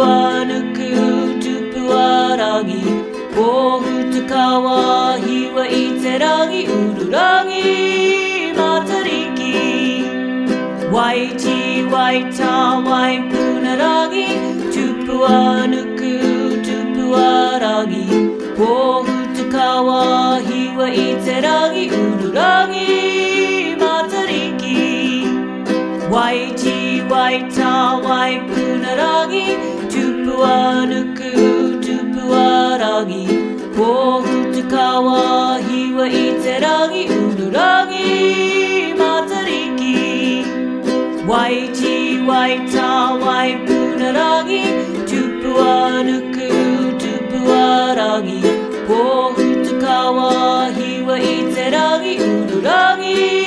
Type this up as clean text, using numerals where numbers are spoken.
は抜くトゥプはラギボーフトカワヒはいつらぎウルラギマタリキワイチワイタワイプナラギトゥプは抜くトゥプはラギボーフトカワヒはいつらぎウルラギマタリキワイチワイタワイプナラギトゥプは抜くトゥプはラギボーフトカワヒはいつらぎウルラギマタリキワイチワイタワイプナラギトゥプは抜くトゥプはラギボーフトカワヒはいつらぎウルラギ